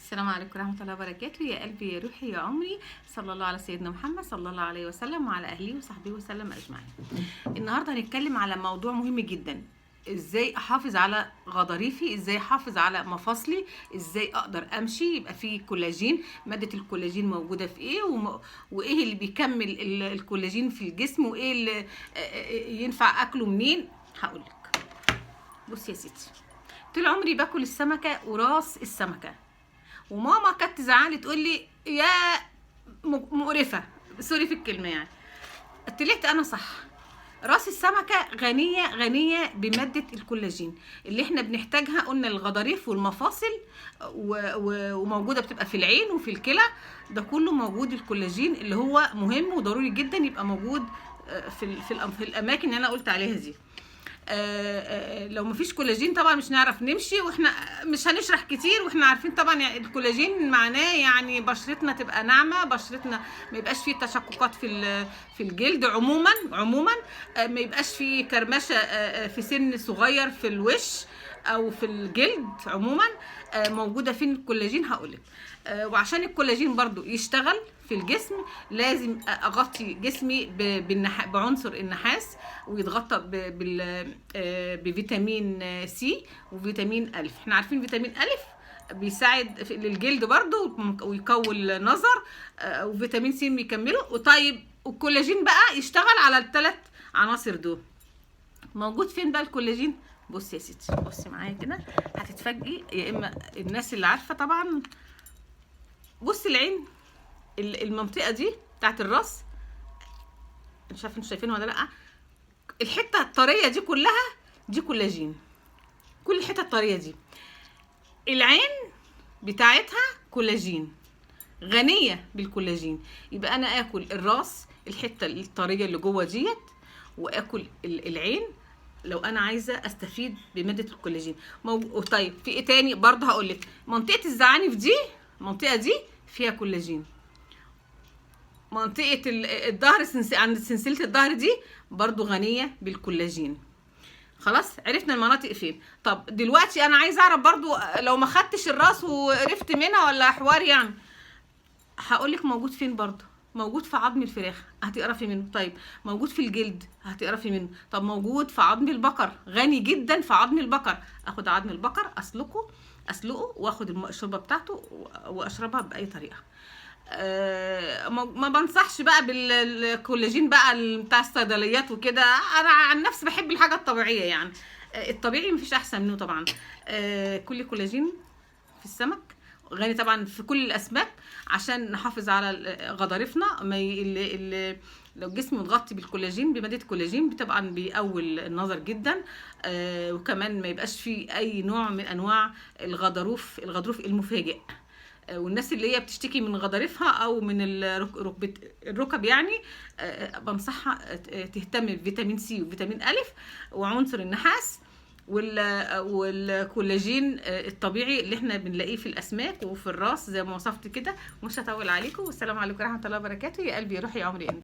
السلام عليكم ورحمة الله وبركاته. يا قلبي يا روحي يا عمري، صلى الله على سيدنا محمد صلى الله عليه وسلم وعلى أهله وصحبه وسلم أجمعين. النهاردة هنتكلم على موضوع مهم جدا، ازاي احافظ على غضاريفي، ازاي احافظ على مفاصلي، ازاي اقدر امشي يبقى فيه كولاجين. مادة الكولاجين موجودة في ايه وايه اللي بيكمل الكولاجين في الجسم، وايه اللي ينفع اكله منين. هقولك. بص يا ستي، طول عمري باكل السمكة وراس السمكة، وماما كانت تزعلي تقول لي يا مقرفه، سوري في الكلمه يعني. طلعت انا صح. راس السمكه غنيه بماده الكولاجين اللي احنا بنحتاجها. قلنا الغضاريف والمفاصل وموجوده بتبقى في العين وفي الكلى، ده كله موجود الكولاجين اللي هو مهم وضروري جدا يبقى موجود في الاماكن اللي انا قلت عليها دي. لو مفيش كولاجين طبعا مش نعرف نمشي، واحنا مش هنشرح كتير، واحنا عارفين طبعا يعني الكولاجين معناه يعني بشرتنا تبقى ناعمه، بشرتنا ما يبقاش فيه تشققات في الجلد عموما ما يبقاش فيه كرمشه في سن صغير في الوش او في الجلد عموما. موجوده فين الكولاجين؟ هقولك. وعشان الكولاجين برضو يشتغل في الجسم لازم اغطي جسمي بعنصر النحاس، ويتغطى بفيتامين سي وفيتامين الف. احنا عارفين فيتامين الف بيساعد للجلد برضو ويقوي النظر، وفيتامين سي بيكمله. وطيب والكولاجين بقى يشتغل على الثلاث عناصر دول. موجود فين بقى الكولاجين؟ بصي يا ستي، بصي معايا كده هتتفاجئي، يا اما الناس اللي عارفه طبعا. بصي العين، المنطقه دي بتاعت الراس، مش عارفه انتوا شايفينها ولا لا. الحته الطريه دي كلها دي كولاجين، كل الحته الطريه دي العين بتاعتها كولاجين، غنيه بالكولاجين. يبقى انا اكل الراس الحته الطريه اللي جوه ديت، واكل العين لو انا عايزه استفيد بماده الكولاجين. طيب في ايه تاني برضه هقولك؟ منطقه الزعانف دي، المنطقه دي فيها كولاجين. منطقه الظهر عند سلسله الظهر دي برضو غنيه بالكولاجين. خلاص عرفنا المناطق فين. طب دلوقتي انا عايزه اعرف برضو لو ما خدتش الراس وقرفت منها ولا حوار يعني، هقولك موجود فين برضو. موجود في عظم الفراخ، هتقرفي منه. طيب موجود في الجلد، هتقرفي منه. طب موجود في عظم البقر، غني جدا في عظم البقر. اخد عظم البقر اسلقه واخد الشوربه بتاعته واشربها باي طريقه. ما بنصحش بقى بالكولاجين بقى بتاع الصيدليات وكده. انا عن نفسي بحب الحاجه الطبيعيه يعني. الطبيعي مفيش احسن منه طبعا. كل كولاجين في السمك، غني طبعا في كل الاسماك، عشان نحافظ على غضاريفنا. لو الجسم متغطي بالكولاجين بماده الكولاجين طبعا بيقوي النظر جدا. وكمان ما يبقاش فيه اي نوع من انواع الغضروف المفاجئ. والناس اللي هي بتشتكي من غضاريفها او من الركب يعني، بنصحها تهتم بفيتامين سي وفيتامين الف وعنصر النحاس والكولاجين الطبيعي اللي احنا بنلاقيه في الاسماك وفي الراس زي ما وصفت كده. مش هطول عليكم، والسلام عليكم ورحمه الله وبركاته. يا قلبي يا روحي يا عمري انت.